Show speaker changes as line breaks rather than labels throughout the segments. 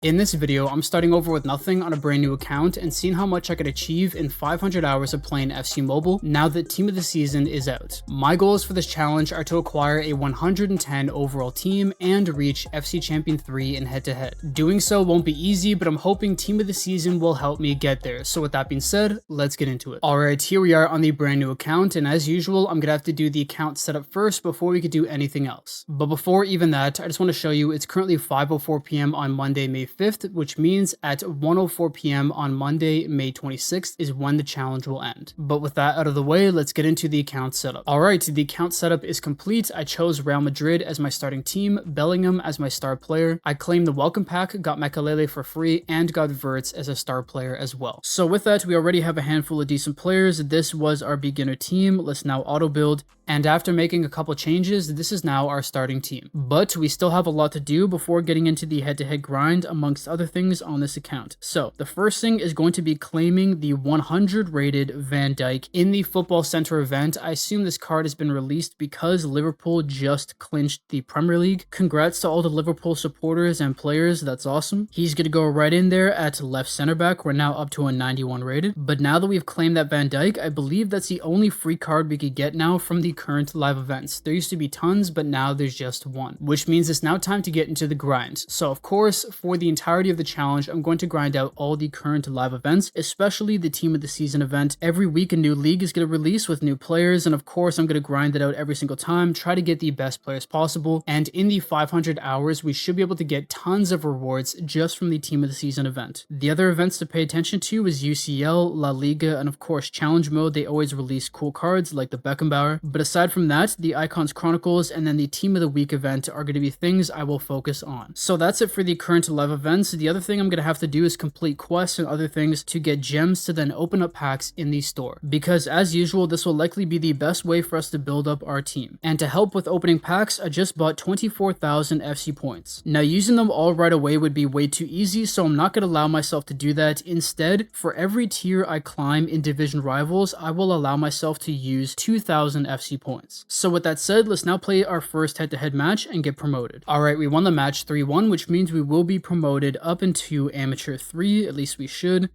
In this video, I'm starting over with nothing on a brand new account and seeing how much I could achieve in 500 hours of playing FC Mobile now that Team of the Season is out. My goals for this challenge are to acquire a 110 overall team and reach FC Champion 3 in head-to-head. Doing so won't be easy, but I'm hoping Team of the Season will help me get there. So with that being said, let's get into it. Alright, here we are on the brand new account, and as usual, I'm gonna have to do the account setup first before we could do anything else. But before even that, I just want to show you it's currently 5:04 p.m. on Monday, May 5th, which means at 1:04 p.m. on Monday, May 26th is when the challenge will end. But with that out of the way, let's get into the account setup. Alright, the account setup is complete. I chose Real Madrid as my starting team, Bellingham as my star player. I claimed the welcome pack, got Mekalele for free, and got Verts as a star player as well. So with that, we already have a handful of decent players. This was our beginner team. Let's now auto build. And after making a couple changes, this is now our starting team. But we still have a lot to do before getting into the head-to-head grind amongst other things on this account. So the first thing is going to be claiming the 100 rated Van Dijk in the Football Center event. I assume this card has been released because Liverpool just clinched the Premier League. Congrats to all the Liverpool supporters and players. That's awesome. He's going to go right in there at left center back. We're now up to a 91 rated. But now that we've claimed that Van Dijk, I believe that's the only free card we could get now from the current live events. There used to be tons, but now there's just one, which means it's now time to get into the grind. So of course, for the entirety of the challenge, I'm going to grind out all the current live events, especially the Team of the Season event. Every week a new league is going to release with new players, and of course I'm going to grind it out every single time, try to get the best players possible, and in the 500 hours we should be able to get tons of rewards just from the Team of the Season event. The other events to pay attention to is UCL, La Liga, and of course challenge mode. They always release cool cards like the Beckenbauer, but aside from that, the Icons Chronicles and then the Team of the Week event are going to be things I will focus on. So that's it for the current live events. The other thing I'm going to have to do is complete quests and other things to get gems to then open up packs in the store, because as usual this will likely be the best way for us to build up our team. And to help with opening packs, I just bought 24,000 FC points. Now using them all right away would be way too easy, so I'm not going to allow myself to do that. Instead, for every tier I climb in division rivals, I will allow myself to use 2,000 FC points. So with that said, let's now play our first head-to-head match and get promoted. Alright, we won the match 3-1, which means we will be promoted up into Amateur 3, at least we should.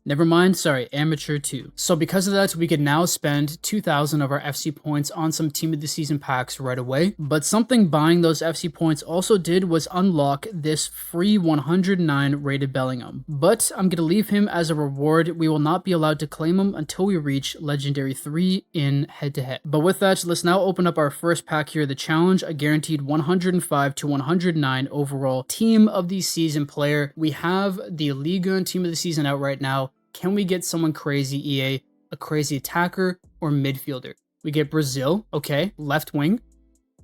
Never mind, sorry, Amateur 2. So because of that, we could now spend 2,000 of our FC points on some Team of the Season packs right away. But something buying those FC points also did was unlock this free 109 rated Bellingham. But I'm going to leave him as a reward. We will not be allowed to claim him until we reach Legendary 3 in head-to-head. But with that, let's now open up our first pack here, the challenge, a guaranteed 105 to 109 overall Team of the Season player. We have the Liga and Team of the Season out right now. Can we get someone crazy, EA? A crazy attacker or midfielder? We get Brazil, okay, left wing.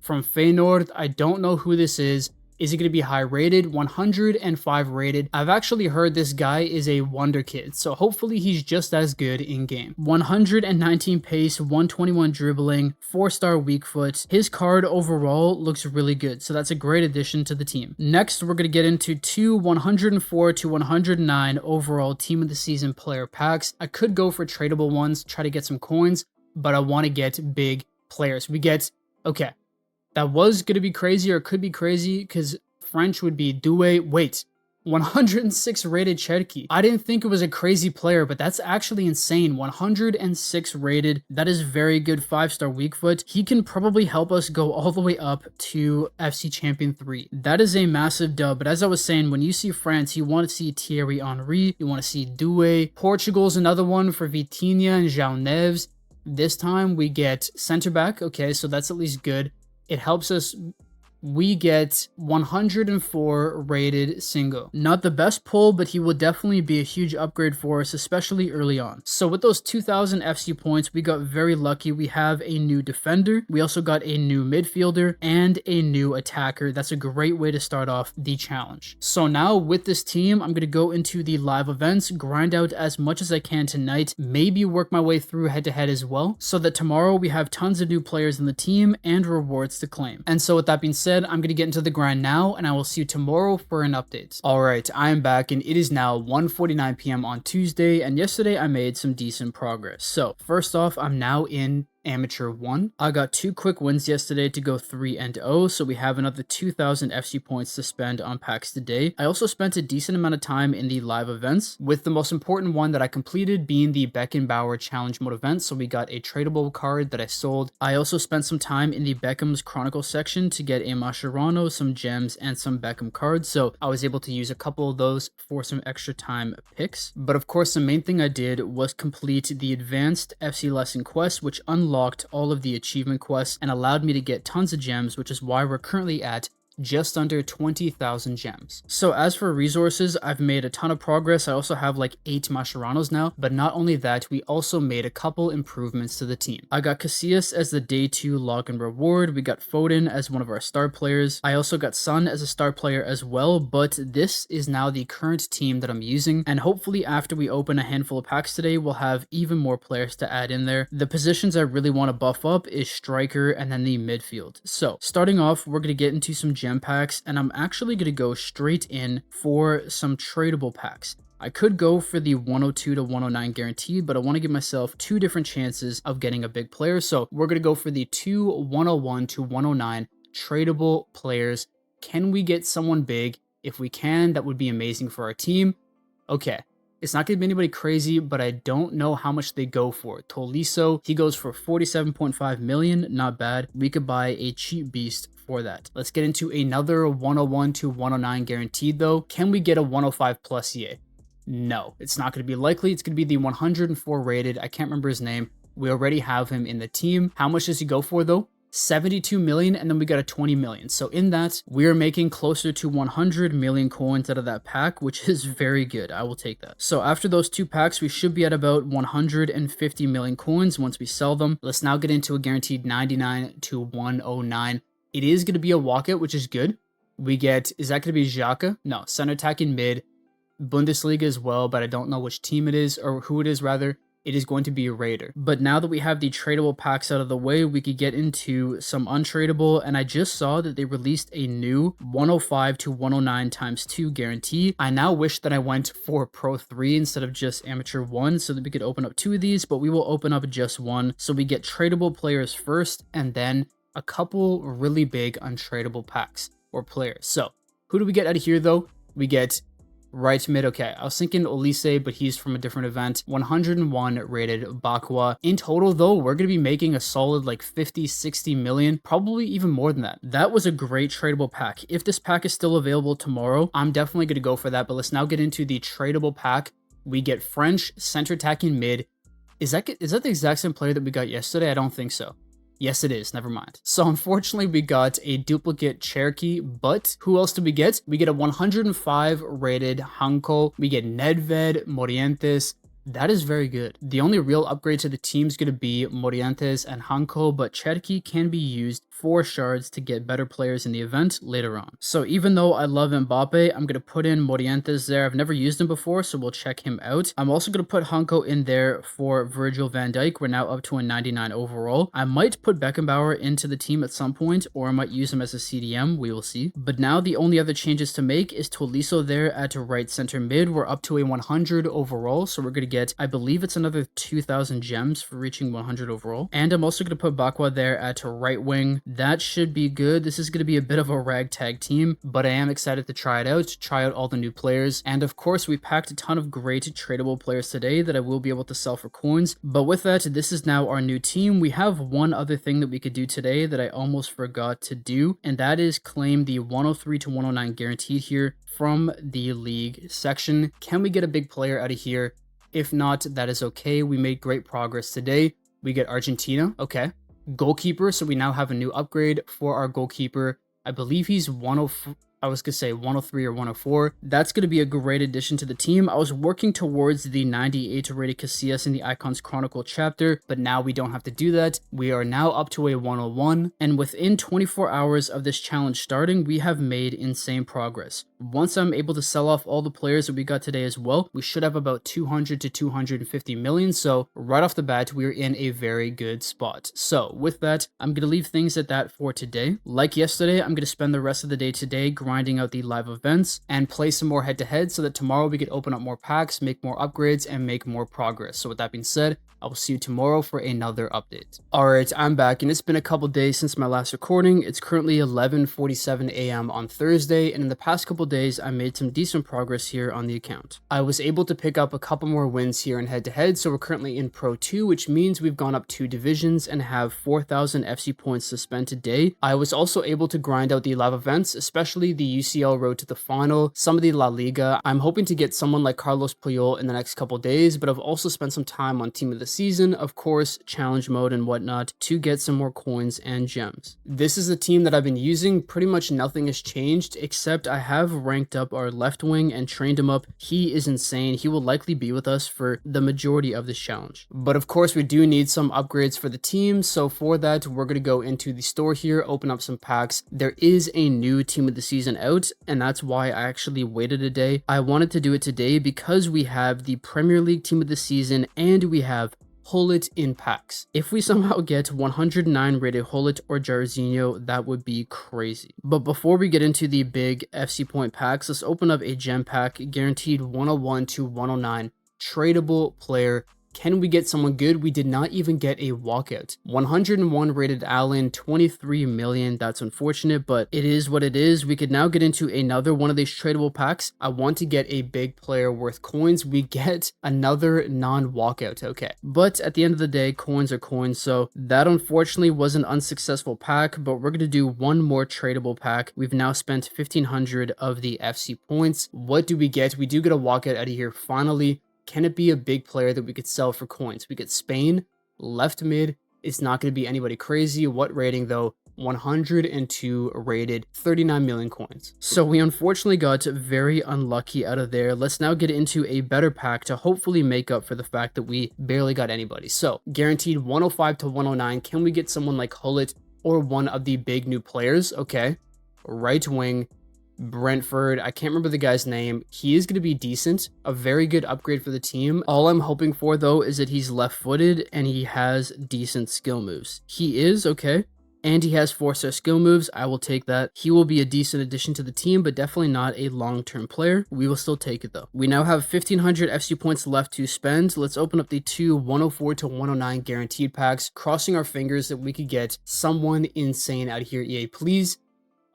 From Feyenoord, I don't know who this is. Is he going to be high rated? 105 rated. I've actually heard this guy is a wonder kid, so hopefully he's just as good in game. 119 pace, 121 dribbling, 4-star weak foot. His card overall looks really good, so that's a great addition to the team. Next, we're going to get into two 104 to 109 overall Team of the Season player packs. I could go for tradable ones, try to get some coins, but I want to get big players. We get, okay. That was going to be crazy, or could be crazy, because French would be Doué. Wait, 106 rated Cherki. I didn't think it was a crazy player, but that's actually insane. 106 rated. That is very good 5-star weak foot. He can probably help us go all the way up to FC Champion 3. That is a massive dub, but as I was saying, when you see France, you want to see Thierry Henry, you want to see Doué. Portugal's another one for Vitinha and João Neves. This time we get center back. Okay, so that's at least good. It helps us. We get 104 rated Singo. Not the best pull, but he will definitely be a huge upgrade for us, especially early on. So with those 2,000 FC points, we got very lucky. We have a new defender. We also got a new midfielder and a new attacker. That's a great way to start off the challenge. So now with this team, I'm going to go into the live events, grind out as much as I can tonight, maybe work my way through head-to-head as well, so that tomorrow we have tons of new players in the team and rewards to claim. And so with that being said, I'm going to get into the grind now, and I will see you tomorrow for an update. Alright, I am back, and it is now 1:49 p.m. on Tuesday, and yesterday I made some decent progress. So, first off, I'm now in Amateur 1. I got 2 quick wins yesterday to go 3-0, so we have another 2,000 FC points to spend on packs today. I also spent a decent amount of time in the live events, with the most important one that I completed being the Beckenbauer Challenge Mode event, so we got a tradable card that I sold. I also spent some time in the Beckham's Chronicle section to get a Mascherano, some gems, and some Beckham cards, so I was able to use a couple of those for some extra time picks. But of course, the main thing I did was complete the Advanced FC Lesson quest, which unlocked all of the achievement quests and allowed me to get tons of gems, which is why we're currently at just under 20,000 gems. So as for resources, I've made a ton of progress. I also have like 8 Mascheranos now, but not only that, we also made a couple improvements to the team. I got Casillas as the day 2 login reward. We got Foden as one of our star players. I also got Son as a star player as well, but this is now the current team that I'm using, and hopefully after we open a handful of packs today, we'll have even more players to add in there. The positions I really want to buff up is striker and then the midfield. So starting off, we're going to get into some gem packs, and I'm actually going to go straight in for some tradable packs. I could go for the 102 to 109 guaranteed, but I want to give myself 2 different chances of getting a big player. So we're going to go for the 2 101 to 109 tradable players. Can we get someone big? If we can, that would be amazing for our team. Okay. It's not going to be anybody crazy, but I don't know how much they go for. Tolisso, he goes for 47.5 million. Not bad. We could buy a cheap beast for that. Let's get into another 101 to 109 guaranteed though. Can we get a 105 plus EA? No, it's not going to be likely. It's going to be the 104 rated. I can't remember his name. We already have him in the team. How much does he go for though? 72 million, and then we got a 20 million. So in that, we are making closer to 100 million coins out of that pack, which is very good. I will take that. So after those 2 packs, we should be at about 150 million coins once we sell them. Let's now get into a guaranteed 99 to 109. It is going to be a walkout, which is good. We get, is that going to be Xhaka? No, center attacking mid, Bundesliga as well, but I don't know which team it is, or who it is rather. It is going to be a Raider. But now that we have the tradable packs out of the way, we could get into some untradable, and I just saw that they released a new 105 to 109 times 2 guarantee. I now wish that I went for Pro 3 instead of just Amateur 1 so that we could open up 2 of these, but we will open up just 1. So we get tradable players first, and then a couple really big untradable packs or players. So who do we get out of here though? We get right mid. Okay, I was thinking Olise, but he's from a different event. 101 rated Bakwa. In total though, we're going to be making a solid like 50-60 million, probably even more than that. That was a great tradable pack. If this pack is still available tomorrow, I'm definitely going to go for that. But let's now get into the tradable pack. We get French center attacking mid. Is that the exact same player that we got yesterday? I don't think so. Yes, it is. Never mind. So unfortunately, we got a duplicate Cherokee, but who else did we get? We get a 105 rated Hanko. We get Nedved, Morientes. That is very good. The only real upgrade to the team is going to be Morientes and Hanko, but Cherokee can be used for shards to get better players in the event later on. So even though I love Mbappe, I'm going to put in Morientes there. I've never used him before, so we'll check him out. I'm also going to put Hanko in there for Virgil van Dijk. We're now up to a 99 overall. I might put Beckenbauer into the team at some point, or I might use him as a CDM. We will see. But now the only other changes to make is Tolisso there at right center mid. We're up to a 100 overall, so we're going to get, I believe it's another 2,000 gems for reaching 100 overall. And I'm also going to put Bakwa there at right wing. That should be good. This is going to be a bit of a ragtag team, but I am excited to try it out, try out all the new players. And of course, we packed a ton of great tradable players today that I will be able to sell for coins. But with that, this is now our new team. We have one other thing that we could do today that I almost forgot to do, and that is claim the 103 to 109 guaranteed here from the league section. Can we get a big player out of here? If not, that is okay. We made great progress today. We get Argentina. Okay. Goalkeeper. So we now have a new upgrade for our goalkeeper. I believe he's 104. I was going to say 103 or 104. That's going to be a great addition to the team. I was working towards the 98 rated Casillas in the Icons Chronicle chapter, but now we don't have to do that. We are now up to a 101, and within 24 hours of this challenge starting, we have made insane progress. Once I'm able to sell off all the players that we got today as well, we should have about 200 to 250 million. So right off the bat, we're in a very good spot. So with that, I'm going to leave things at that for today. Like yesterday, I'm going to spend the rest of the day today grinding grinding out the live events and play some more head-to-head so that tomorrow we could open up more packs, make more upgrades, and make more progress. So with that being said, I will see you tomorrow for another update. Alright, I'm back, and it's been a couple days since my last recording. It's currently 11:47 a.m. on Thursday, and in the past couple days, I made some decent progress here on the account. I was able to pick up a couple more wins here in head-to-head, so we're currently in Pro 2, which means we've gone up 2 divisions and have 4,000 FC points to spend today. I was also able to grind out the live events, especially the UCL Road to the Final, some of the La Liga. I'm hoping to get someone like Carlos Puyol in the next couple days, but I've also spent some time on Team of the Season, of course, challenge mode and whatnot, to get some more coins and gems. This is the team that I've been using. Pretty much nothing has changed, except I have ranked up our left wing and trained him up. He is insane. He will likely be with us for the majority of this challenge. But of course, we do need some upgrades for the team, so for that, we're going to go into the store here, open up some packs. There is a new Team of the Season out, and that's why I actually waited a day. I wanted to do it today because we have the Premier League Team of the Season and we have Hullet in packs. If we somehow get 109 rated Hullet or Jairzinho, that would be crazy. But before we get into the big FC point packs, let's open up a gem pack, guaranteed 101 to 109, tradable player. Can we get someone good? We did not even get a walkout. 101 rated Allen, 23 million. That's unfortunate, but it is what it is. We could now get into another one of these tradable packs. I want to get a big player worth coins. We get another non-walkout. Okay. But at the end of the day, coins are coins. So that unfortunately was an unsuccessful pack, but we're going to do one more tradable pack. We've now spent 1,500 of the FC points. What do we get? We do get a walkout out of here finally. Can it be a big player that we could sell for coins? We get Spain, left mid. It's not going to be anybody crazy. What rating though? 102 rated, 39 million coins. So we unfortunately got very unlucky out of there. Let's now get into a better pack to hopefully make up for the fact that we barely got anybody. So guaranteed 105 to 109. Can we get someone like Hullet or one of the big new players? Okay. Right wing. Brentford, I can't remember the guy's name. He is going to be decent, a very good upgrade for the team. All I'm hoping for though is that he's left-footed and he has decent skill moves. He is okay, and he has 4-star skill moves. I will take that. He will be a decent addition to the team, but definitely not a long-term player. We will still take it though. We now have 1,500 FC points left to spend. Let's open up the two 104 to 109 guaranteed packs, crossing our fingers that we could get someone insane out of here. EA, please.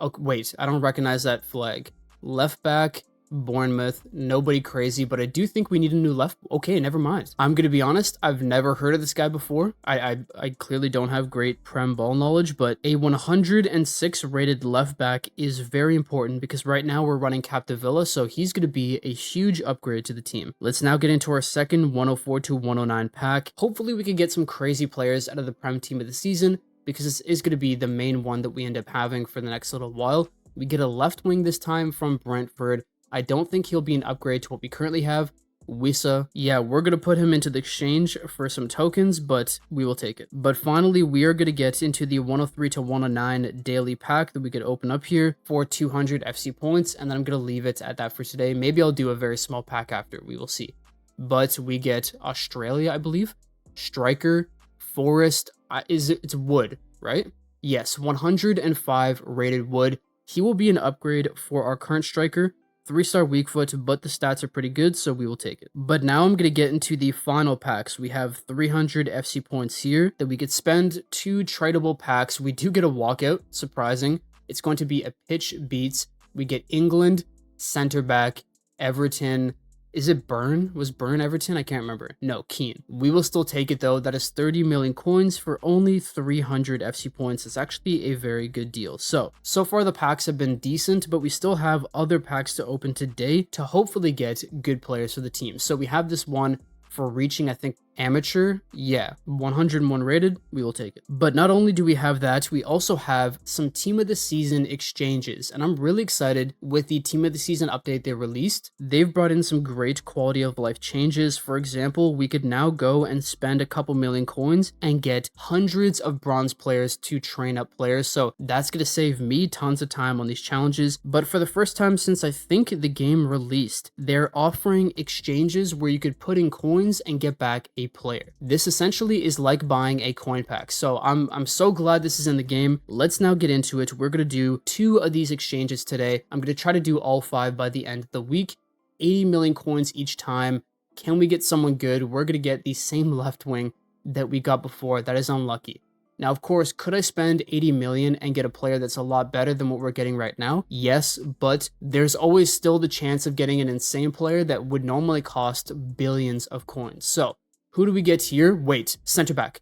Oh, wait, I don't recognize that flag. Left back, Bournemouth, nobody crazy, but I do think we need a new left. Okay, never mind. I'm going to be honest, I've never heard of this guy before. I clearly don't have great Prem ball knowledge, but a 106 rated left back is very important because right now we're running Capdevila, so he's going to be a huge upgrade to the team. Let's now get into our second 104 to 109 pack. Hopefully we can get some crazy players out of the Prem team of the season, because this is going to be the main one that we end up having for the next little while. We get a left wing this time from Brentford. I don't think he'll be an upgrade to what we currently have. Wissa, yeah, we're going to put him into the exchange for some tokens, but we will take it. But finally, we are going to get into the 103 to 109 daily pack that we could open up here for 200 FC points, and then I'm going to leave it at that for today. Maybe I'll do a very small pack after, we will see. But we get Australia, I believe. Striker, Forest, it's Wood, right? Yes, 105 rated Wood. He will be an upgrade for our current striker. 3-star weak foot, but the stats are pretty good, so we will take it. But now I'm going to get into the final packs. We have 300 FC points here that we could spend 2 tradable packs. We do get a walkout, surprising. It's going to be a pitch beats. We get England, center back, Everton. Is it Burn? Was Burn Everton? I can't remember. No, Keane. We will still take it though. That is 30 million coins for only 300 FC points. It's actually a very good deal. So far the packs have been decent, but we still have other packs to open today to hopefully get good players for the team. So we have this one for reaching, I think, amateur. Yeah, 101 rated, we will take it. But not only do we have that, we also have some team of the season exchanges, and I'm really excited with the team of the season update they released. They've brought in some great quality of life changes. For example, we could now go and spend a couple million coins and get hundreds of bronze players to train up players, so that's going to save me tons of time on these challenges. But for the first time since I think the game released, they're offering exchanges where you could put in coins and get back a a player. This essentially is like buying a coin pack. So I'm so glad this is in the game. Let's now get into it. We're going to do 2 of these exchanges today. I'm going to try to do all 5 by the end of the week. 80 million coins each time. Can we get someone good? We're going to get the same left wing that we got before. That is unlucky. Now, of course, could I spend 80 million and get a player that's a lot better than what we're getting right now? Yes, but there's always still the chance of getting an insane player that would normally cost billions of coins. So, who do we get here? Wait, center back.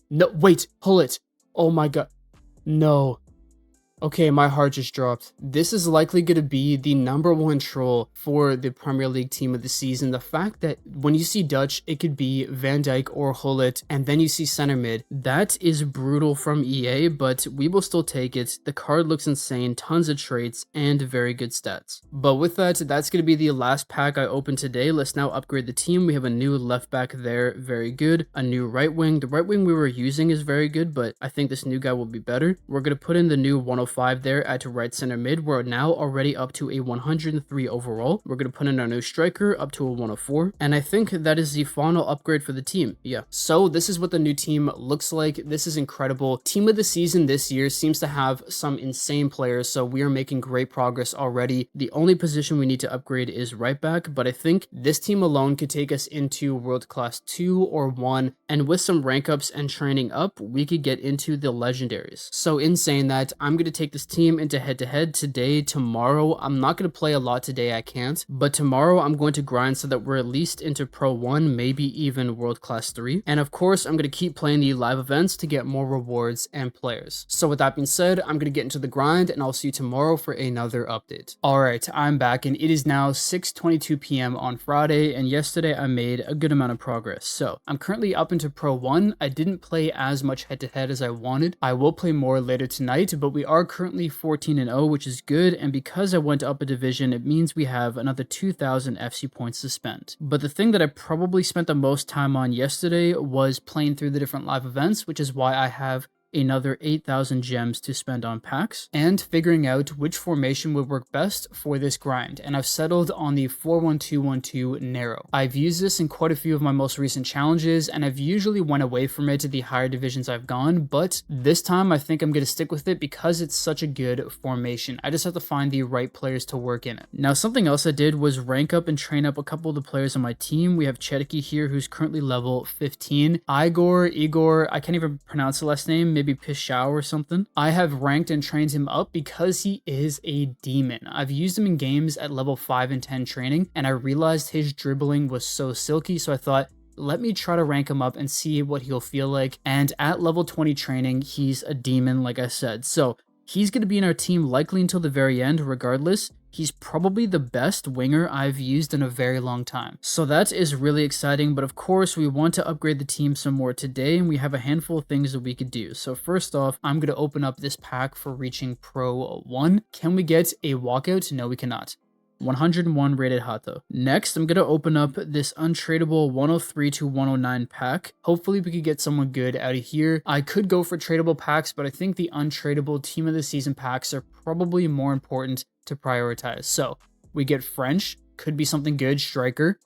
No, wait, pull it. Oh my god. No. Okay, my heart just dropped. This is likely going to be the #1 troll for the Premier League team of the season. The fact that when you see Dutch, it could be Van Dijk or Hullet, and then you see center mid. That is brutal from EA, but we will still take it. The card looks insane, tons of traits, and very good stats. But with that, that's going to be the last pack I opened today. Let's now upgrade the team. We have a new left back there, very good. A new right wing. The right wing we were using is very good, but I think this new guy will be better. We're going to put in the new 105 there at right center mid. We're now already up to a 103 overall. We're going to put in our new striker up to a 104. And I think that is the final upgrade for the team. Yeah. So this is what the new team looks like. This is incredible. Team of the season this year seems to have some insane players. So we are making great progress already. The only position we need to upgrade is right back. But I think this team alone could take us into world class 2 or 1. And with some rank ups and training up, we could get into the legendaries. So in saying that, I'm going to take this team into head-to-head today, tomorrow. I'm not going to play a lot today, I can't, but tomorrow I'm going to grind so that we're at least into Pro 1, maybe even World Class 3. And of course, I'm going to keep playing the live events to get more rewards and players. So with that being said, I'm going to get into the grind and I'll see you tomorrow for another update. Alright, I'm back and it is now 6:22 p.m. on Friday, and yesterday I made a good amount of progress. So I'm currently up into Pro 1. I didn't play as much head-to-head as I wanted. I will play more later tonight, but we are currently 14-0, which is good, and because I went up a division, it means we have another 2,000 FC points to spend. But the thing that I probably spent the most time on yesterday was playing through the different live events, which is why I have another 8,000 gems to spend on packs, and figuring out which formation would work best for this grind. And I've settled on the 4-1-2-1-2 narrow. I've used this in quite a few of my most recent challenges, and I've usually went away from it to the higher divisions I've gone, but this time I think I'm going to stick with it because it's such a good formation. I just have to find the right players to work in it. Now, something else I did was rank up and train up a couple of the players on my team. We have Chediki here, who's currently level 15. Igor, I can't even pronounce the last name, maybe Pishao or something. I have ranked and trained him up because he is a demon. I've used him in games at level 5 and 10 training, and I realized his dribbling was so silky, so I thought, let me try to rank him up and see what he'll feel like. And at level 20 training, he's a demon, like I said. So he's going to be in our team likely until the very end regardless. He's probably the best winger I've used in a very long time. So that is really exciting, but of course we want to upgrade the team some more today, and we have a handful of things that we could do. So first off, I'm going to open up this pack for reaching Pro 1. Can we get a walkout? No, we cannot. 101 rated Hato. Next, I'm going to open up this untradeable 103 to 109 pack. Hopefully we could get someone good out of here. I could go for tradable packs, but I think the untradeable team of the season packs are probably more important to prioritize. So we get French, could be something good, striker,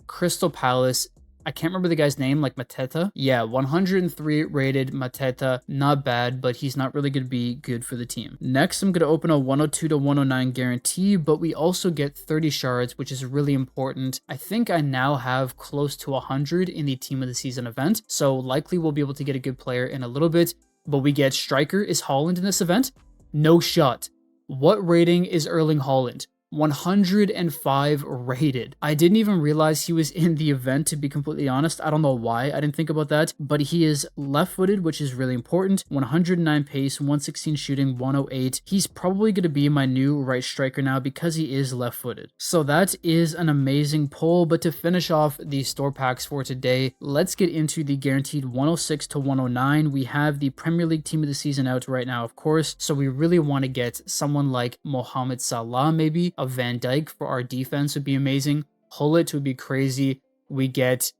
Crystal Palace, I can't remember the guy's name, like Mateta. Yeah, 103 rated Mateta. Not bad, but he's not really going to be good for the team. Next, I'm going to open a 102 to 109 guarantee, but we also get 30 shards, which is really important. I think I now have close to 100 in the team of the season event, so likely we'll be able to get a good player in a little bit. But we get striker. Is Haaland in this event? No shot. What rating is Erling Haaland? 105 rated. I didn't even realize he was in the event, to be completely honest. I don't know why I didn't think about that, but he is left-footed, which is really important. 109 pace, 116 shooting, 108. He's probably going to be my new right striker now because he is left-footed. So that is an amazing pull, but to finish off the store packs for today, let's get into the guaranteed 106 to 109. We have the Premier League team of the season out right now, of course, so we really want to get someone like Mohamed Salah, maybe. A Van Dijk for our defense would be amazing. Hullet would be crazy. We get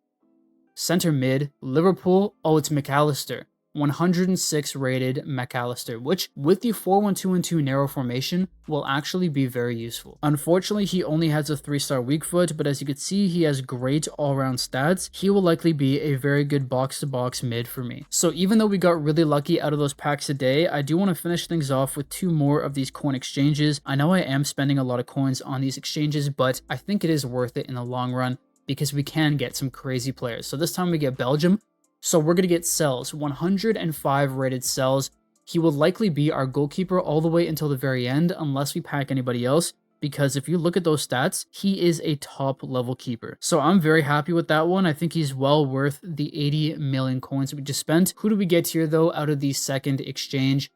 center mid, Liverpool. Oh, it's McAllister. 106 rated McAllister, which with the 4-1-2-2 narrow formation will actually be very useful. Unfortunately, he only has a 3-star weak foot, but as you can see, he has great all-around stats. He will likely be a very good box-to-box mid for me. So even though we got really lucky out of those packs today, I do want to finish things off with 2 more of these coin exchanges. I know I am spending a lot of coins on these exchanges, but I think it is worth it in the long run because we can get some crazy players. So this time we get Belgium. So we're going to get Cells, 105 rated Cells. He will likely be our goalkeeper all the way until the very end unless we pack anybody else, because if you look at those stats, he is a top level keeper. So I'm very happy with that one. I think he's well worth the 80 million coins we just spent. Who do we get here though out of the second exchange?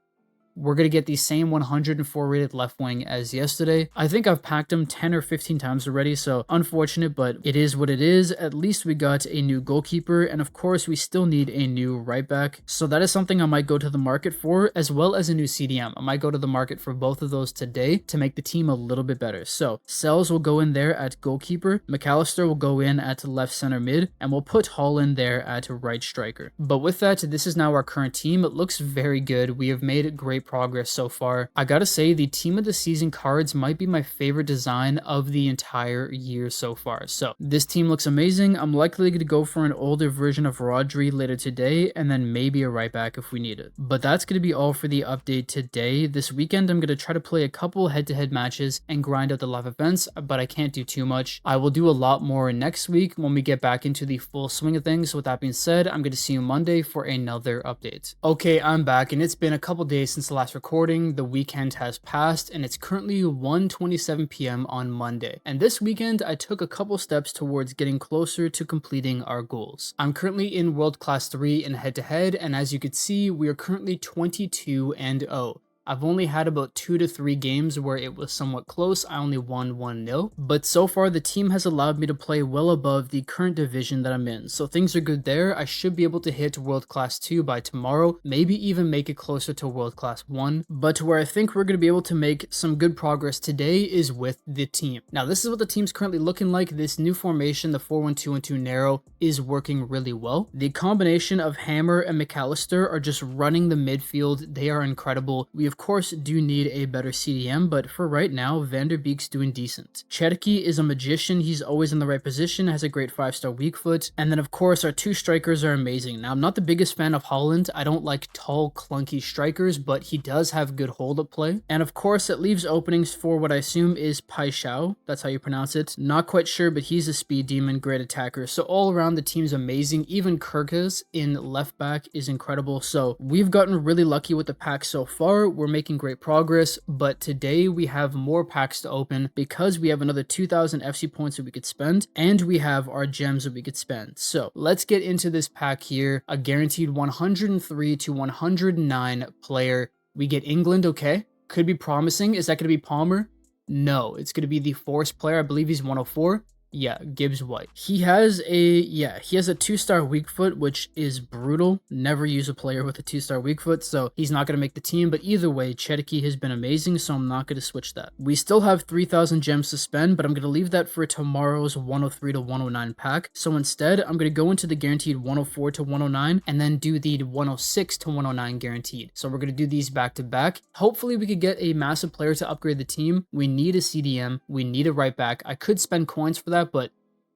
We're going to get the same 104 rated left wing as yesterday. I think I've packed him 10 or 15 times already, so unfortunate, but it is what it is. At least we got a new goalkeeper, and of course we still need a new right back. So that is something I might go to the market for, as well as a new CDM. I might go to the market for both of those today to make the team a little bit better. So Cells will go in there at goalkeeper, McAllister will go in at left center mid, and we'll put Holland there at right striker. But with that, this is now our current team. It looks very good. We have made great progress so far. I gotta say, the team of the season cards might be my favorite design of the entire year so far. So this team looks amazing. I'm likely to go for an older version of Rodri later today, and then maybe a right back if we need it. But that's gonna be all for the update today. This weekend I'm gonna try to play a couple head-to-head matches and grind out the live events, but I can't do too much. I will do a lot more next week when we get back into the full swing of things. So with that being said, I'm gonna see you Monday for another update. Okay, I'm back, and it's been a couple days since the last recording. The weekend has passed, and it's currently 1:27 p.m. on Monday. And this weekend, I took a couple steps towards getting closer to completing our goals. I'm currently in World Class 3 in head-to-head, and as you can see, we are currently 22-0. I've only had about 2 to 3 games where it was somewhat close. I only won 1-0, but so far the team has allowed me to play well above the current division that I'm in. So things are good there. I should be able to hit World Class 2 by tomorrow, maybe even make it closer to World Class 1. But where I think we're going to be able to make some good progress today is with the team. Now this is what the team's currently looking like. This new formation, the 4-1-2-1-2 narrow, is working really well. The combination of Hammer and McAllister are just running the midfield. They are incredible. We of course do need a better CDM, but for right now, Van der Beek's doing decent. Chetiki is a magician. He's always in the right position, has a great 5-star weak foot. And then of course our 2 strikers are amazing. Now I'm not the biggest fan of Holland. I don't like tall, clunky strikers, but he does have good hold-up play. And of course it leaves openings for what I assume is Paixão. That's how you pronounce it. Not quite sure, but he's a speed demon, great attacker. So all around the team's amazing. Even Kirkas in left back is incredible. So we've gotten really lucky with the pack so far. We're making great progress, but today we have more packs to open because we have another 2,000 FC points that we could spend, and we have our gems that we could spend. So let's get into this pack here. A guaranteed 103 to 109 player. We get England, okay. Could be promising. Is that going to be Palmer? No, it's going to be the Force player. I believe he's 104. Yeah, Gibbs White. He has a 2-star weak foot, which is brutal. Never use a player with a 2-star weak foot, so he's not going to make the team. But either way, Chetiki has been amazing, so I'm not going to switch that. We still have 3,000 gems to spend, but I'm going to leave that for tomorrow's 103 to 109 pack. So instead, I'm going to go into the guaranteed 104 to 109 and then do the 106 to 109 guaranteed. So we're going to do these back to back. Hopefully we could get a massive player to upgrade the team. We need a CDM. We need a right back. I could spend coins for that, but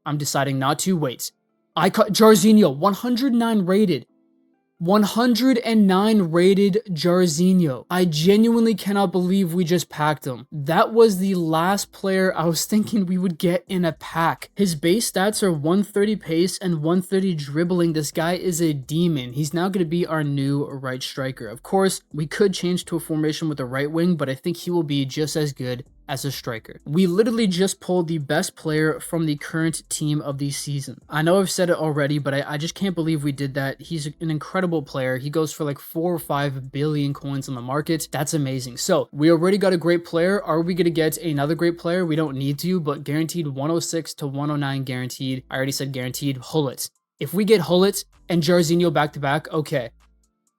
I'm deciding not to. Wait, I cut Jarzinho, 109 rated. 109 rated Jarzinho. I genuinely cannot believe we just packed him. That was the last player I was thinking we would get in a pack. His base stats are 130 pace and 130 dribbling. This guy is a demon. He's now going to be our new right striker. Of course, we could change to a formation with a right wing, but I think he will be just as good as a striker. We literally just pulled the best player from the current team of the season. I know I've said it already, but I just can't believe we did that. He's an incredible player. He goes for like 4 or 5 billion coins on the market. That's amazing. So we already got a great player. Are we going to get another great player? We don't need to, but guaranteed 106 to 109 guaranteed. I already said guaranteed. Hullet. If we get Hullet and Jarzinho back to back, okay.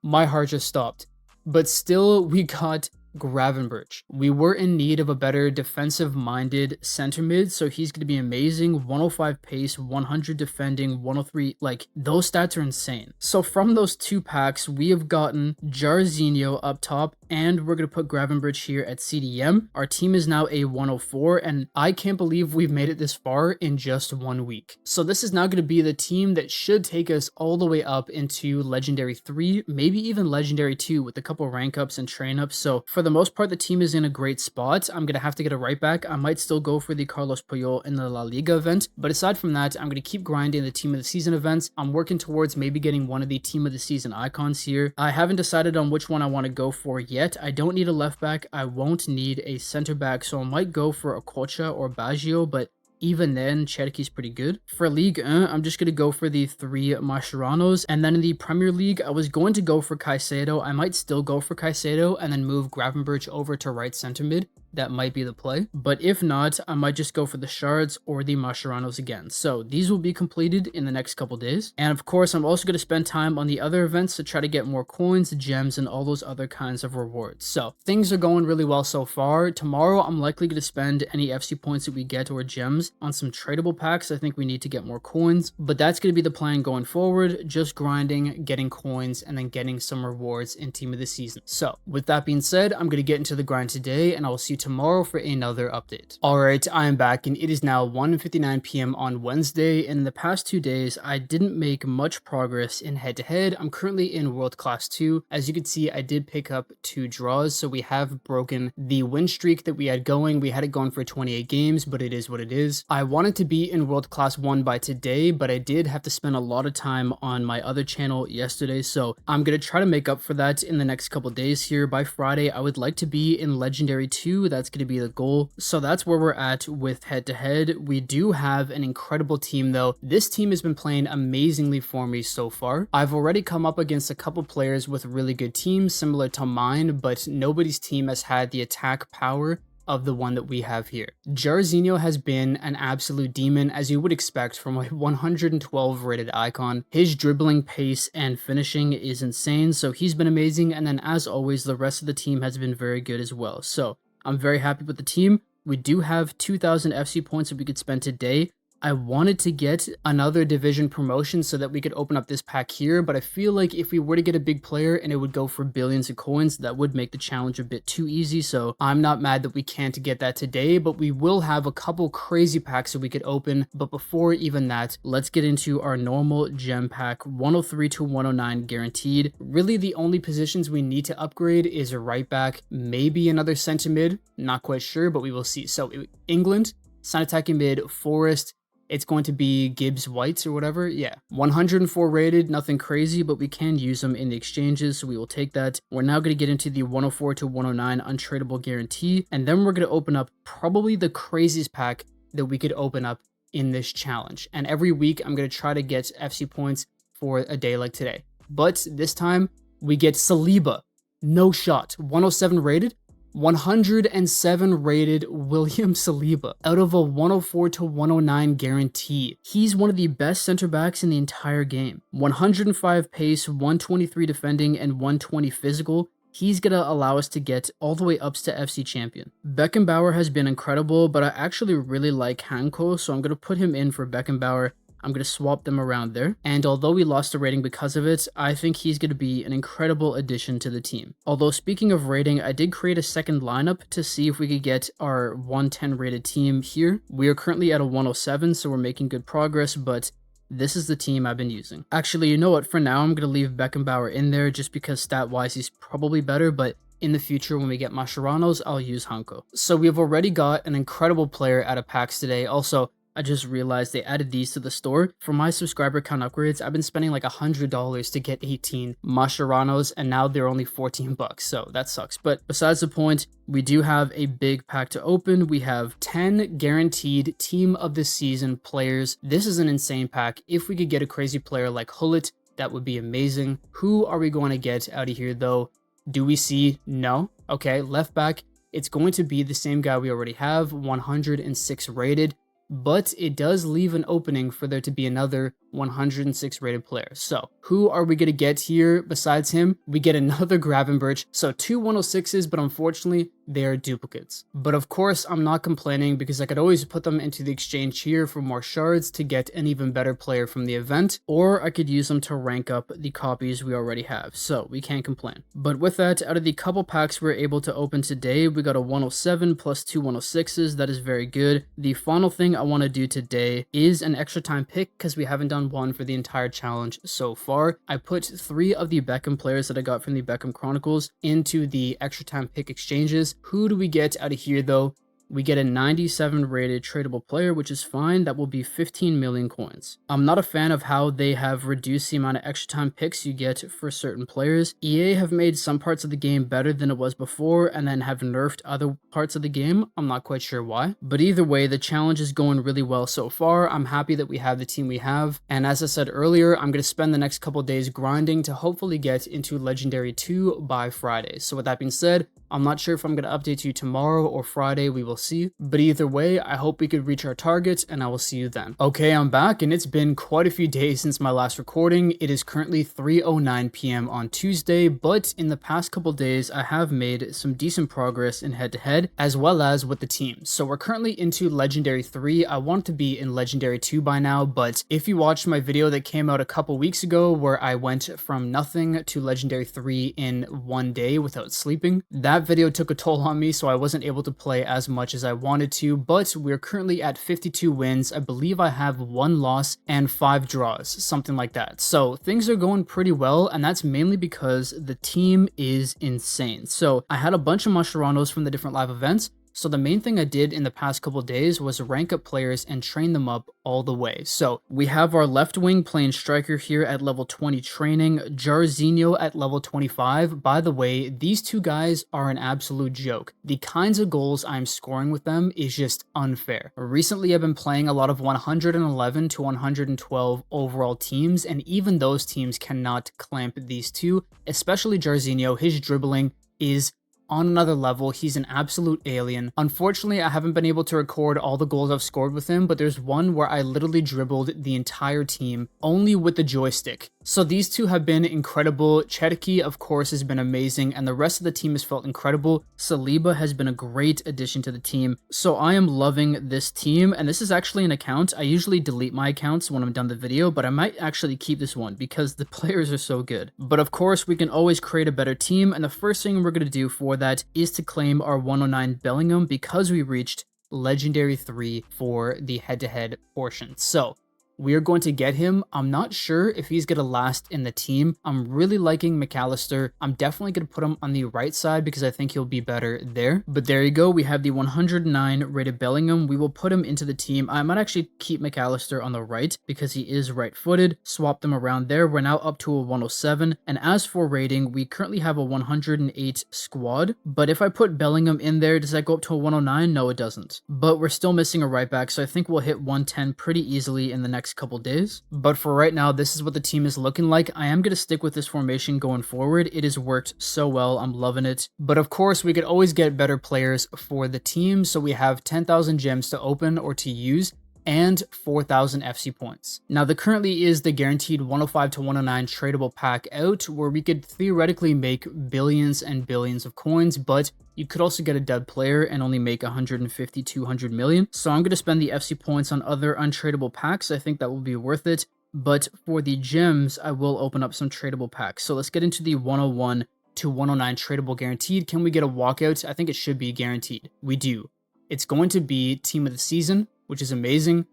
My heart just stopped. But still, we got Gravenberch. We were in need of a better defensive-minded center mid, so he's going to be amazing. 105 pace, 100 defending, 103, like, those stats are insane. So from those two packs, we have gotten Jarzinho up top, and we're going to put Gravenberch here at CDM. Our team is now a 104, and I can't believe we've made it this far in just 1 week. So this is now going to be the team that should take us all the way up into Legendary 3, maybe even Legendary 2 with a couple rank ups and train ups. So for the most part, the team is in a great spot. I'm going to have to get a right back. I might still go for the Carlos Puyol in the La Liga event, but aside from that, I'm going to keep grinding the team of the season events. I'm working towards maybe getting one of the team of the season icons here. I haven't decided on which one I want to go for yet. I don't need a left back. I won't need a center back, so I might go for a Kocha or Baggio, but even then, Cherki's pretty good. For League 1, I'm just going to go for the 3 Mascherano's. And then in the Premier League, I was going to go for Caicedo. I might still go for Caicedo and then move Gravenberch over to right center mid. That might be the play. But if not, I might just go for the Shards or the Mascherano's again. So these will be completed in the next couple days. And of course, I'm also going to spend time on the other events to try to get more coins, gems, and all those other kinds of rewards. So things are going really well so far. Tomorrow, I'm likely going to spend any FC points that we get or gems on some tradable packs. I think we need to get more coins, but that's going to be the plan going forward. Just grinding, getting coins, and then getting some rewards in team of the season. So with that being said, I'm going to get into the grind today, and I will see you tomorrow for another update. Alright, I am back, and it is now 1:59 p.m. on Wednesday. In the past 2 days, I didn't make much progress in head-to-head. I'm currently in World Class 2. As you can see, I did pick up 2 draws, so we have broken the win streak that we had going. We had it going for 28 games, but it is what it is. I wanted to be in World Class 1 by today, but I did have to spend a lot of time on my other channel yesterday, so I'm going to try to make up for that in the next couple days here. By Friday, I would like to be in Legendary 2. That's going to be the goal. So that's where we're at with head-to-head. We do have an incredible team, though. This team has been playing amazingly for me so far. I've already come up against a couple players with really good teams, similar to mine, but nobody's team has had the attack power of the one that we have here. Jarzinho has been an absolute demon, as you would expect from a 112 rated icon. His dribbling, pace, and finishing is insane, so he's been amazing, and then as always, the rest of the team has been very good as well. So I'm very happy with the team. We do have 2,000 FC points that we could spend today. I wanted to get another division promotion so that we could open up this pack here, but I feel like if we were to get a big player and it would go for billions of coins, that would make the challenge a bit too easy, so I'm not mad that we can't get that today, but we will have a couple crazy packs that we could open. But before even that, let's get into our normal gem pack, 103 to 109 guaranteed. Really, the only positions we need to upgrade is a right back, maybe another center mid, not quite sure, but we will see. So England, center attacking mid, Forest, it's going to be Gibbs Whites or whatever. Yeah, 104 rated, nothing crazy, but we can use them in the exchanges, so we will take that. We're now going to get into the 104 to 109 untradeable guarantee, and then we're going to open up probably the craziest pack that we could open up in this challenge. And every week, I'm going to try to get FC points for a day like today. But this time, we get Saliba, no shot, 107 rated. 107 rated William Saliba out of a 104 to 109 guarantee. He's one of the best center backs in the entire game. 105 pace, 123 defending, and 120 physical. He's going to allow us to get all the way up to FC champion. Beckenbauer has been incredible, but I actually really like Hanko, so I'm going to put him in for Beckenbauer. I'm going to swap them around there. And although we lost a rating because of it, I think he's going to be an incredible addition to the team. Although speaking of rating, I did create a second lineup to see if we could get our 110 rated team here. We are currently at a 107, so we're making good progress, but this is the team I've been using. Actually, you know what? For now, I'm going to leave Beckenbauer in there just because stat-wise he's probably better, but in the future, when we get Mascherano's, I'll use Hanko. So we've already got an incredible player out of packs today. Also, I just realized they added these to the store. For my subscriber count upgrades, I've been spending like $100 to get 18 Mascherano's, and now they're only 14 bucks, so that sucks. But besides the point, we do have a big pack to open. We have 10 guaranteed team of the season players. This is an insane pack. If we could get a crazy player like Hullet, that would be amazing. Who are we going to get out of here though? Do we see? No. Okay, left back, it's going to be the same guy we already have, 106 rated. But it does leave an opening for there to be another 106 rated player. So who are we going to get here besides him? We get another Gravenberch. So two 106s, but unfortunately they are duplicates. But of course, I'm not complaining because I could always put them into the exchange here for more shards to get an even better player from the event, or I could use them to rank up the copies we already have. So we can't complain. But with that, out of the couple packs we're able to open today, we got a 107 plus two 106s. That is very good. The final thing I want to do today is an extra time pick because we haven't done one for the entire challenge so far. I put 3 of the Beckham players that I got from the Beckham Chronicles into the extra time pick exchanges. Who do we get out of here though? We get a 97 rated tradable player, which is fine. That will be 15 million coins. I'm not a fan of how they have reduced the amount of extra time picks you get for certain players. EA have made some parts of the game better than it was before and then have nerfed other parts of the game. I'm not quite sure why. But either way, the challenge is going really well so far. I'm happy that we have the team we have. And as I said earlier, I'm going to spend the next couple days grinding to hopefully get into Legendary 2 by Friday. So with that being said, I'm not sure if I'm going to update you tomorrow or Friday, we will see. But either way, I hope we could reach our target and I will see you then. Okay, I'm back and it's been quite a few days since my last recording. It is currently 3:09 p.m. on Tuesday, but in the past couple days, I have made some decent progress in head-to-head as well as with the team. So we're currently into Legendary 3. I want to be in Legendary 2 by now, but if you watched my video that came out a couple weeks ago where I went from nothing to Legendary 3 in one day without sleeping, that video took a toll on me, so I wasn't able to play as much as I wanted to, but we're currently at 52 wins. I believe I have 1 loss and 5 draws, something like that. So things are going pretty well, and that's mainly because the team is insane. So I had a bunch of Mascherano's from the different live events. So the main thing I did in the past couple days was rank up players and train them up all the way. So we have our left wing playing striker here at level 20 training, Jarzinho at level 25. By the way, these two guys are an absolute joke. The kinds of goals I'm scoring with them is just unfair. Recently, I've been playing a lot of 111 to 112 overall teams, and even those teams cannot clamp these two, especially Jarzinho. His dribbling is on another level. He's an absolute alien. Unfortunately, I haven't been able to record all the goals I've scored with him, but there's one where I literally dribbled the entire team only with the joystick. So these two have been incredible. Cherki, of course, has been amazing, and the rest of the team has felt incredible. Saliba has been a great addition to the team. So I am loving this team, and this is actually an account. I usually delete my accounts when I'm done the video, but I might actually keep this one because the players are so good. But of course, we can always create a better team, and the first thing we're going to do for that is to claim our 109 Bellingham because we reached Legendary 3 for the head-to-head portion. So we are going to get him. I'm not sure if he's going to last in the team. I'm really liking McAllister. I'm definitely going to put him on the right side because I think he'll be better there. But there you go. We have the 109 rated Bellingham. We will put him into the team. I might actually keep McAllister on the right because he is right-footed. Swap them around there. We're now up to a 107. And as for rating, we currently have a 108 squad. But if I put Bellingham in there, does that go up to a 109? No, it doesn't. But we're still missing a right back, so I think we'll hit 110 pretty easily in the next couple days. But for right now, this is what the team is looking like. I am going to stick with this formation going forward. It has worked so well. I'm loving it. But of course, we could always get better players for the team. So we have 10,000 gems to open or to use and 4,000 FC points. Now, there currently is the guaranteed 105 to 109 tradable pack out where we could theoretically make billions and billions of coins, but you could also get a dud player and only make 150, 200 million. So I'm going to spend the FC points on other untradable packs. I think that will be worth it. But for the gems, I will open up some tradable packs. So let's get into the 101 to 109 tradable guaranteed. Can we get a walkout? I think it should be guaranteed. We do. It's going to be team of the season, which is amazing.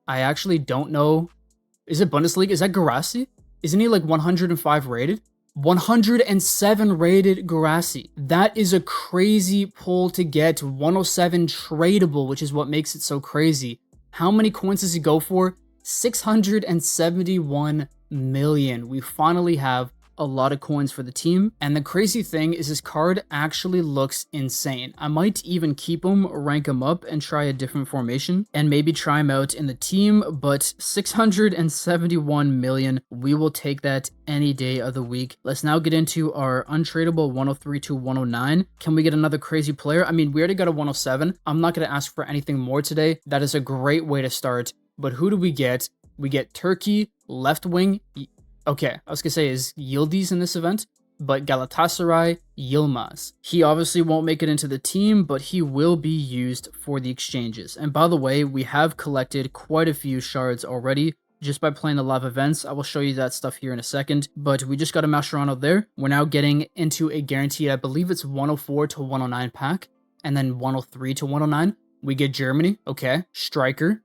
I actually don't know. Is it Bundesliga? Is that Guirassy? Isn't he like 105 rated? 107 rated Guirassy. That is a crazy pull to get. 107 tradable, which is what makes it so crazy. How many coins does he go for? 671 million. We finally have a lot of coins for the team, and the crazy thing is his card actually looks insane. I might even keep him, rank him up, and try a different formation, and maybe try him out in the team, but 671 million, we will take that any day of the week. Let's now get into our untradable 103 to 109. Can we get another crazy player? I mean, we already got a 107. I'm not going to ask for anything more today. That is a great way to start, but who do we get? We get Turkey, left wing. Okay, I was gonna say is Yildiz in this event, but Galatasaray, Yilmaz. He obviously won't make it into the team, but he will be used for the exchanges. And by the way, we have collected quite a few shards already just by playing the live events. I will show you that stuff here in a second, but we just got a Mascherano there. We're now getting into a guaranteed, I believe it's 104 to 109 pack, and then 103 to 109. We get Germany, okay, striker.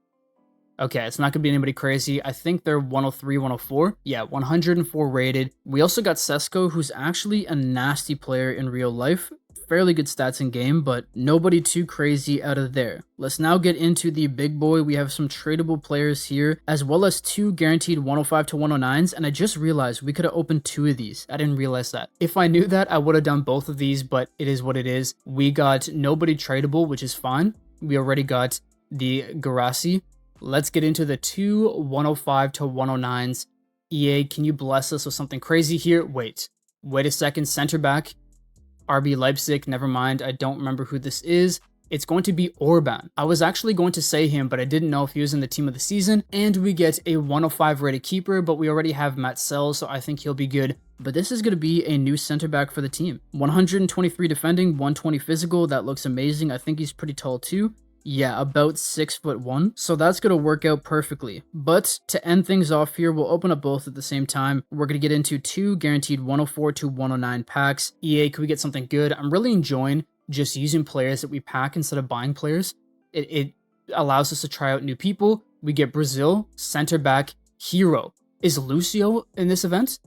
Okay, it's not going to be anybody crazy. I think they're 103, 104. Yeah, 104 rated. We also got Sesko, who's actually a nasty player in real life. Fairly good stats in game, but nobody too crazy out of there. Let's now get into the big boy. We have some tradable players here, as well as 2 guaranteed 105 to 109s, and I just realized we could have opened 2 of these. I didn't realize that. If I knew that, I would have done both of these, but it is what it is. We got nobody tradable, which is fine. We already got the Garasi. Let's get into the 2 105 to 109s. EA, can you bless us with something crazy here? Wait a second. Center back, RB Leipzig. Never mind. I don't remember who this is. It's going to be Orban. I was actually going to say him, but I didn't know if he was in the team of the season. And we get a 105 rated keeper, but we already have Matt Sell, so I think he'll be good. But this is going to be a new center back for the team. 123 defending, 120 physical. That looks amazing. I think he's pretty tall too. Yeah, about 6'1", so that's gonna work out perfectly. But to end things off here, we'll open up both at the same time. We're gonna get into 2 guaranteed 104 to 109 packs. EA, can we get something good? I'm really enjoying just using players that we pack instead of buying players. It allows us to try out new people. We get Brazil, center back, hero. Is Lucio in this event?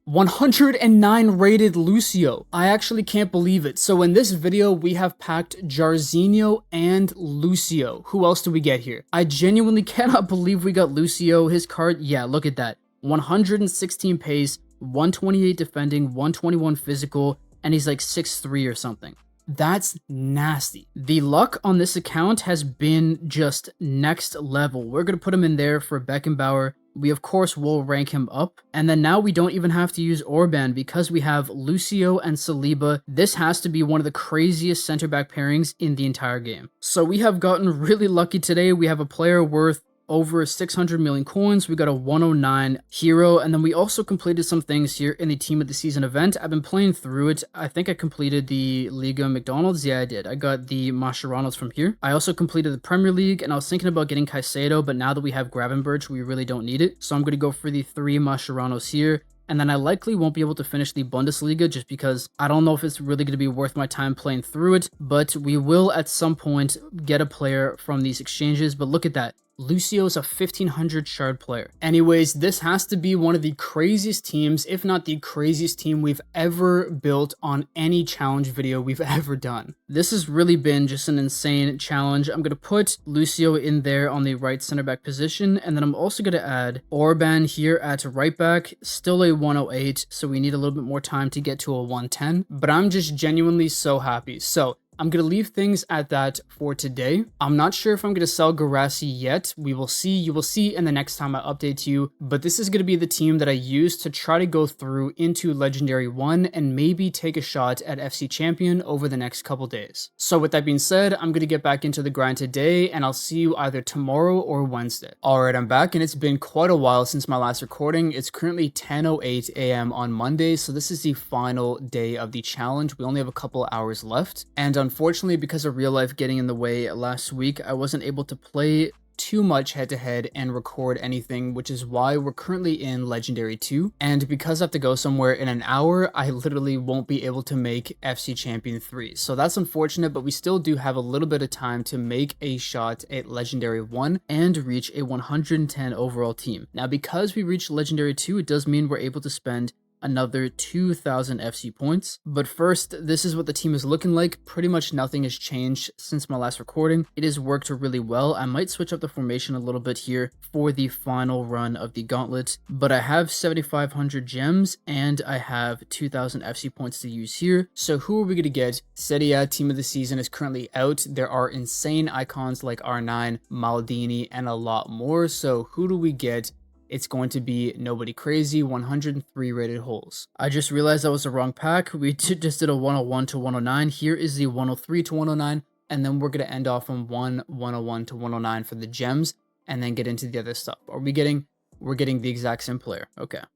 109 rated Lucio. I actually can't believe it. So in this video, we have packed Jarzinho and Lucio. Who else do we get here? I genuinely cannot believe we got Lucio. His card, yeah, look at that. 116 pace, 128 defending, 121 physical, and he's like 6'3" or something. That's nasty. The luck on this account has been just next level. We're going to put him in there for Beckenbauer. We of course will rank him up, and then now we don't even have to use Orban because we have Lucio and Saliba. This has to be one of the craziest center back pairings in the entire game. So we have gotten really lucky today. We have a player worth over 600 million coins. We got a 109 hero, and then we also completed some things here in the team of the season event. I've been playing through it. I think I completed the Liga McDonald's. Yeah, I did. I got the Mascheranos from here. I also completed the Premier League, and I was thinking about getting Caicedo, but now that we have Gravenberch, we really don't need it. So I'm going to go for the 3 Mascheranos here. And then I likely won't be able to finish the Bundesliga just because I don't know if it's really going to be worth my time playing through it, but we will at some point get a player from these exchanges. But look at that. Lucio's a 1500 shard player. Anyways, this has to be one of the craziest teams, if not the craziest team we've ever built on any challenge video we've ever done. This has really been just an insane challenge. I'm going to put Lucio in there on the right center back position, and then I'm also going to add Orban here at right back, still a 108, so we need a little bit more time to get to a 110, but I'm just genuinely so happy. So I'm going to leave things at that for today. I'm not sure if I'm going to sell Garasi yet. We will see. You will see in the next time I update you. But this is going to be the team that I use to try to go through into Legendary 1 and maybe take a shot at FC Champion over the next couple days. So with that being said, I'm going to get back into the grind today, and I'll see you either tomorrow or Wednesday. Alright, I'm back, and it's been quite a while since my last recording. It's currently 10:08 a.m. on Monday, so this is the final day of the challenge. We only have a couple hours left, and unfortunately, because of real life getting in the way last week, I wasn't able to play too much head-to-head and record anything, which is why we're currently in Legendary 2. And because I have to go somewhere in an hour, I literally won't be able to make FC Champion 3. So that's unfortunate, but we still do have a little bit of time to make a shot at Legendary 1 and reach a 110 overall team. Now, because we reached Legendary 2, it does mean we're able to spend another 2,000 FC points. But first, this is what the team is looking like. Pretty much nothing has changed since my last recording. It has worked really well. I might switch up the formation a little bit here for the final run of the gauntlet, but I have 7,500 gems and I have 2,000 FC points to use here. So who are we going to get? Serie A team of the season is currently out. There are insane icons like R9, Maldini, and a lot more. So who do we get? It's going to be nobody crazy, 103 rated holes. I just realized that was the wrong pack. We just did a 101 to 109. Here is the 103 to 109, and then we're going to end off on 101 to 109 for the gems, and then get into the other stuff. Are we getting we're getting the exact same player.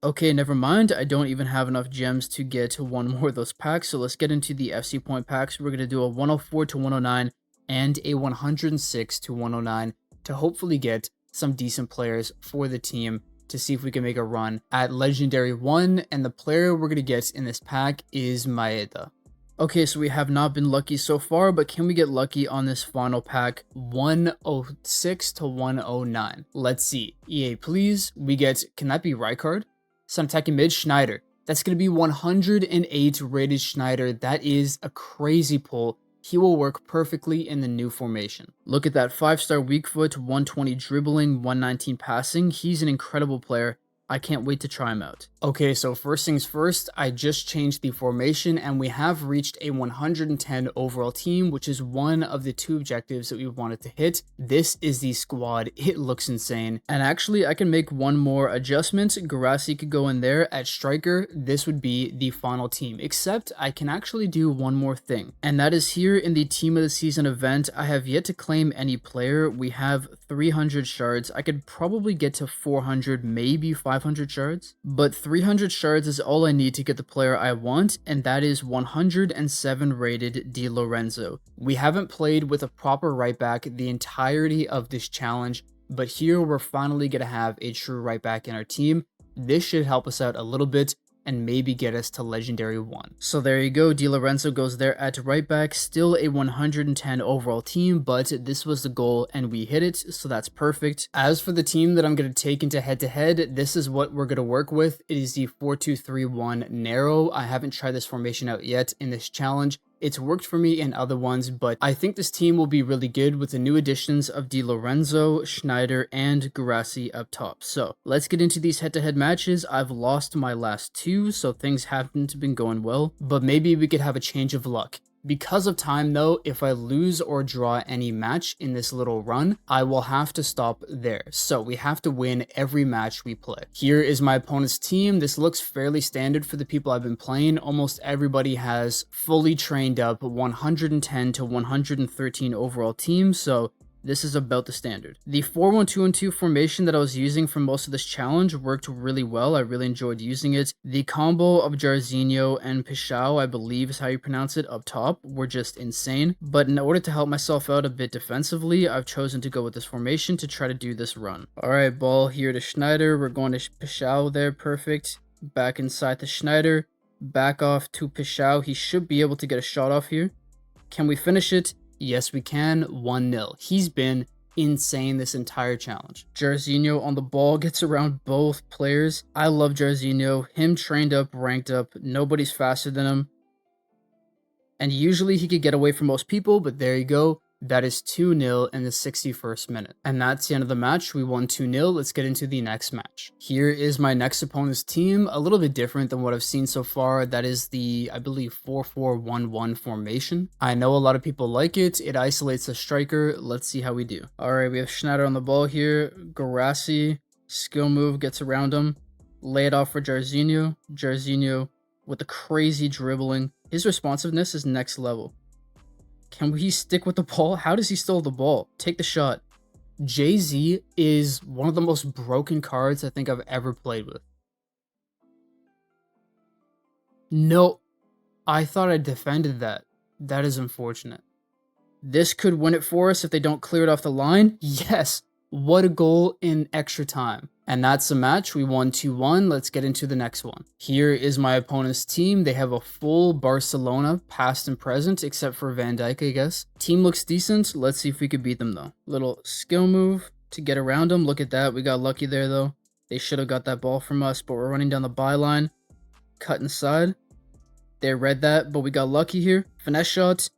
Okay, never mind. I don't even have enough gems to get one more of those packs. So let's get into the FC point packs. We're going to do a 104 to 109 and a 106 to 109 to hopefully get some decent players for the team to see if we can make a run at Legendary 1. And the player we're going to get in this pack is Maeda. Okay, so we have not been lucky so far, but can we get lucky on this final pack? 106 to 109. Let's see. EA, please. We get, can that be Rijkaard? Some attacking mid, Schneider. That's going to be 108 rated Schneider. That is a crazy pull. He will work perfectly in the new formation. Look at that 5-star weak foot, 120 dribbling, 119 passing. He's an incredible player. I can't wait to try him out. Okay, so first things first, I just changed the formation and we have reached a 110 overall team, which is one of the 2 objectives that we wanted to hit. This is the squad. It looks insane. And actually, I can make one more adjustment. Guirassy could go in there at striker. This would be the final team, except I can actually do one more thing. And that is here in the team of the season event. I have yet to claim any player. We have 300 shards. I could probably get to 400, maybe 500 shards, but 300 shards is all I need to get the player I want, and that is 107 rated Di Lorenzo. We haven't played with a proper right back the entirety of this challenge, but here we're finally going to have a true right back in our team. This should help us out a little bit and maybe get us to Legendary 1. So there you go, Di Lorenzo goes there at right back, still a 110 overall team, but this was the goal and we hit it, so that's perfect. As for the team that I'm going to take into head-to-head, this is what we're going to work with. It is the 4-2-3-1 narrow. I haven't tried this formation out yet in this challenge. It's worked for me in other ones, but I think this team will be really good with the new additions of Di Lorenzo, Schneider, and Guirassy up top. So let's get into these head-to-head matches. I've lost my last 2, so things haven't been going well, but maybe we could have a change of luck. Because of time though, if I lose or draw any match in this little run, I will have to stop there. So we have to win every match we play. Here is my opponent's team. This looks fairly standard for the people I've been playing. Almost everybody has fully trained up 110 to 113 overall teams, so this is about the standard. The 4-1-2-1-2 formation that I was using for most of this challenge worked really well. I really enjoyed using it. The combo of Jarzinho and Pichau, I believe is how you pronounce it, up top, were just insane. But in order to help myself out a bit defensively, I've chosen to go with this formation to try to do this run. Alright, ball here to Schneider. We're going to Pichau there, perfect. Back inside to Schneider. Back off to Pichau. He should be able to get a shot off here. Can we finish it? Yes, we can. 1-0. He's been insane this entire challenge. Jarzinho on the ball, gets around both players. I love Jarzinho. Him trained up, ranked up. Nobody's faster than him. And usually he could get away from most people, but there you go. That is 2-0 in the 61st minute. And that's the end of the match. We won 2-0. Let's get into the next match. Here is my next opponent's team. A little bit different than what I've seen so far. That is the, I believe, 4-4-1-1 formation. I know a lot of people like it. It isolates the striker. Let's see how we do. All right, we have Schneider on the ball here. Guirassy, skill move, gets around him. Lay it off for Jarzinho. Jarzinho with the crazy dribbling. His responsiveness is next level. Can he stick with the ball? How does he still have the ball? Take the shot. Jay-Z is one of the most broken cards I think I've ever played with. No, I thought I defended that. That is unfortunate. This could win it for us if they don't clear it off the line. Yes, what a goal in extra time. And that's the match. We won 2-1. Let's get into the next one. Here is my opponent's team. They have a full Barcelona, past and present, except for Van Dijk, I guess. Team looks decent. Let's see if we could beat them, though. Little skill move to get around them. Look at that. We got lucky there, though. They should have got that ball from us, but we're running down the byline. Cut inside. They read that, but we got lucky here. Finesse shot.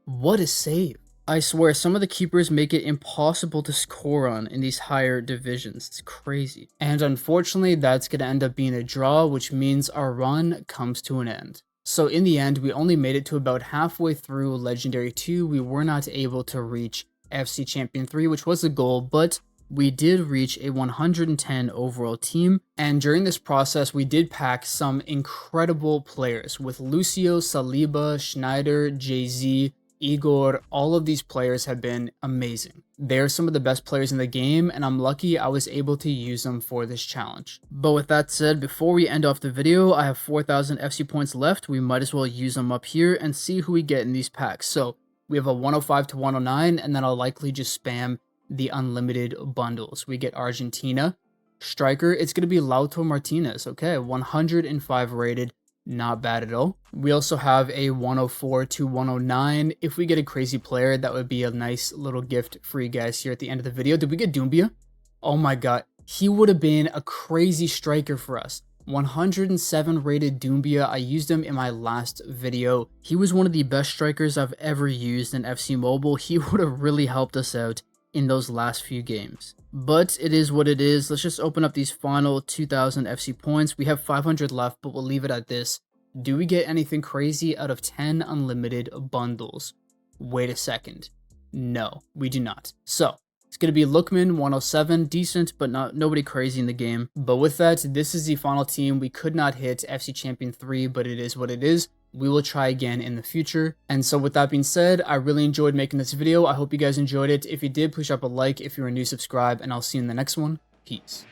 What a save. I swear, some of the keepers make it impossible to score on in these higher divisions. It's crazy. And unfortunately, that's going to end up being a draw, which means our run comes to an end. So in the end, we only made it to about halfway through Legendary 2. We were not able to reach FC Champion 3, which was the goal, but we did reach a 110 overall team. And during this process, we did pack some incredible players with Lucio, Saliba, Schneider, Jay-Z. Igor, all of these players have been amazing. They're some of the best players in the game, and I'm lucky I was able to use them for this challenge. But with that said, before we end off the video, I have 4,000 FC points left. We might as well use them up here and see who we get in these packs. So we have a 105 to 109, and then I'll likely just spam the unlimited bundles. We get Argentina. Striker, it's going to be Lautaro Martinez. Okay, 105 rated. Not bad at all. We also have a 104 to 109. If we get a crazy player, that would be a nice little gift for you guys here at the end of the video. Did we get Doumbia? Oh my god. He would have been a crazy striker for us. 107 rated Doumbia. I used him in my last video. He was one of the best strikers I've ever used in FC Mobile. He would have really helped us out in those last few games. But it is what it is. Let's just open up these final 2,000 FC points. We have 500 left, but we'll leave it at this. Do we get anything crazy out of 10 unlimited bundles? Wait a second. No, we do not. So it's going to be Lookman 107, decent, but nobody crazy in the game. But with that, this is the final team. We could not hit FC Champion 3, but it is what it is. We will try again in the future. And so with that being said, I really enjoyed making this video. I hope you guys enjoyed it. If you did, please drop a like. If you're a new, subscribe, and I'll see you in the next one. Peace.